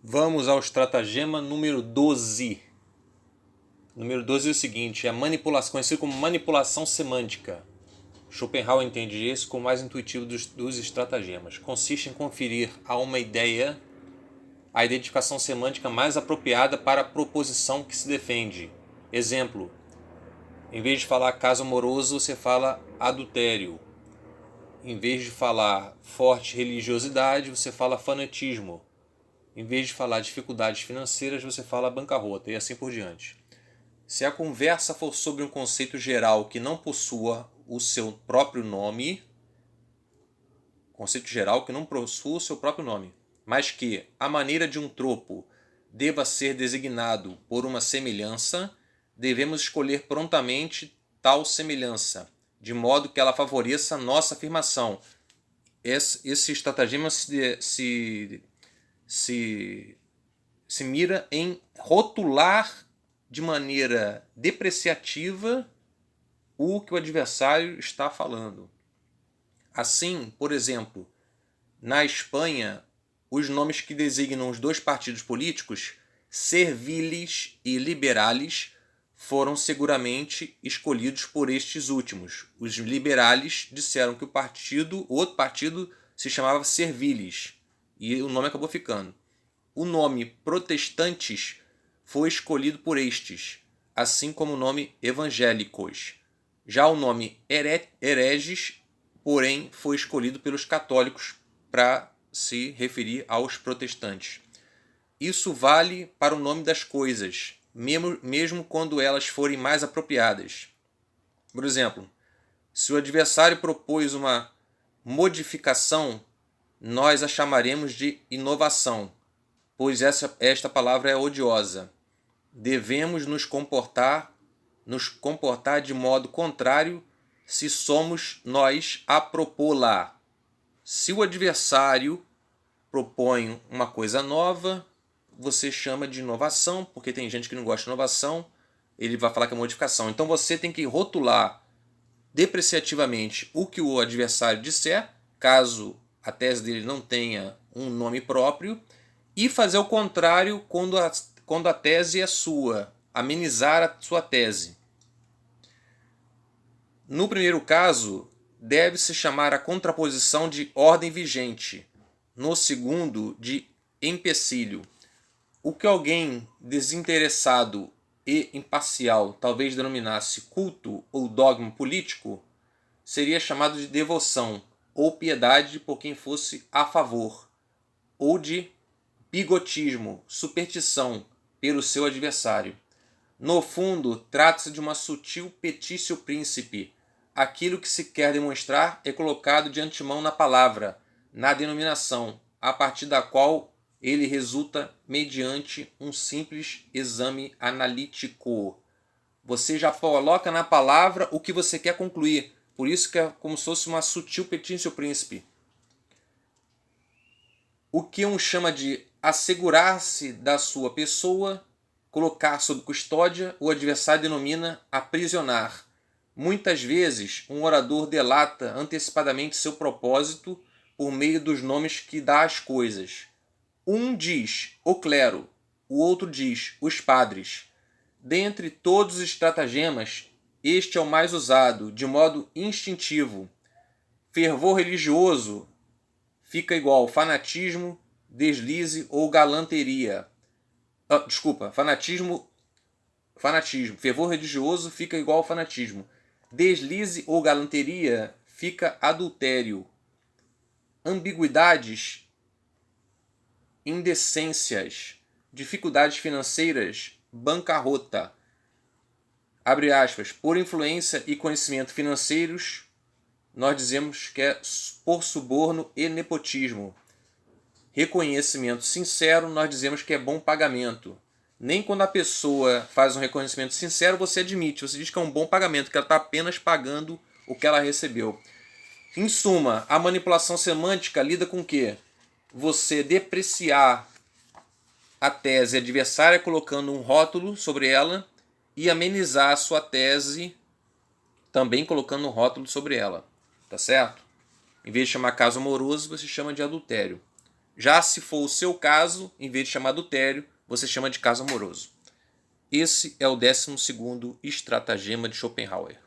Vamos ao estratagema número 12. Número 12 é o seguinte, é a manipulação, conhecido como manipulação semântica. Schopenhauer entende isso como o mais intuitivo dos estratagemas. Consiste em conferir a uma ideia a identificação semântica mais apropriada para a proposição que se defende. Exemplo, em vez de falar caso amoroso, você fala adultério. Em vez de falar forte religiosidade, você fala fanatismo. Em vez de falar dificuldades financeiras, você fala bancarrota e assim por diante. Se a conversa for sobre um conceito geral que não possua o seu próprio nome, mas que, à maneira de um tropo, deva ser designado por uma semelhança, devemos escolher prontamente tal semelhança, de modo que ela favoreça nossa afirmação. Esse estratagema se mira em rotular de maneira depreciativa o que o adversário está falando. Assim, por exemplo, na Espanha, os nomes que designam os dois partidos políticos, serviles e liberales, foram seguramente escolhidos por estes últimos. Os liberales disseram que o outro partido se chamava serviles, e o nome acabou ficando. O nome protestantes foi escolhido por estes, assim como o nome evangélicos. Já o nome hereges, porém, foi escolhido pelos católicos para se referir aos protestantes. Isso vale para o nome das coisas, mesmo quando elas forem mais apropriadas. Por exemplo, se o adversário propôs uma modificação, nós a chamaremos de inovação, pois esta palavra é odiosa. Devemos nos comportar de modo contrário se somos nós a propô-la. Se o adversário propõe uma coisa nova, você chama de inovação, porque tem gente que não gosta de inovação, ele vai falar que é modificação. Então você tem que rotular depreciativamente o que o adversário disser, caso a tese dele não tenha um nome próprio, e fazer o contrário quando a tese é sua, amenizar a sua tese. No primeiro caso, deve-se chamar a contraposição de ordem vigente, no segundo, de empecilho. O que alguém desinteressado e imparcial talvez denominasse culto ou dogma político, seria chamado de devoção ou piedade por quem fosse a favor, ou de bigotismo, superstição pelo seu adversário. No fundo, trata-se de uma sutil petício príncipe. Aquilo que se quer demonstrar é colocado de antemão na palavra, na denominação, a partir da qual ele resulta mediante um simples exame analítico. Você já coloca na palavra o que você quer concluir. Por isso que é como se fosse uma sutil petício príncipe. O que um chama de assegurar-se da sua pessoa, colocar sob custódia, o adversário denomina aprisionar. Muitas vezes, um orador delata antecipadamente seu propósito por meio dos nomes que dá às coisas. Um diz o clero, o outro diz os padres. Dentre todos os estratagemas, este é o mais usado, de modo instintivo. Fervor religioso fica igual fanatismo, deslize ou galanteria. Fanatismo. Fervor religioso fica igual fanatismo. Deslize ou galanteria fica adultério. Ambiguidades, indecências, dificuldades financeiras, bancarrota. Abre aspas, por influência e conhecimento financeiros, nós dizemos que é por suborno e nepotismo. Reconhecimento sincero, nós dizemos que é bom pagamento. Nem quando a pessoa faz um reconhecimento sincero, você admite, você diz que é um bom pagamento, que ela está apenas pagando o que ela recebeu. Em suma, a manipulação semântica lida com o quê? Você depreciar a tese adversária colocando um rótulo sobre ela e amenizar a sua tese também colocando um rótulo sobre ela. Tá certo? Em vez de chamar caso amoroso, você chama de adultério. Já se for o seu caso, em vez de chamar adultério, você chama de caso amoroso. Esse é o 12º estratagema de Schopenhauer.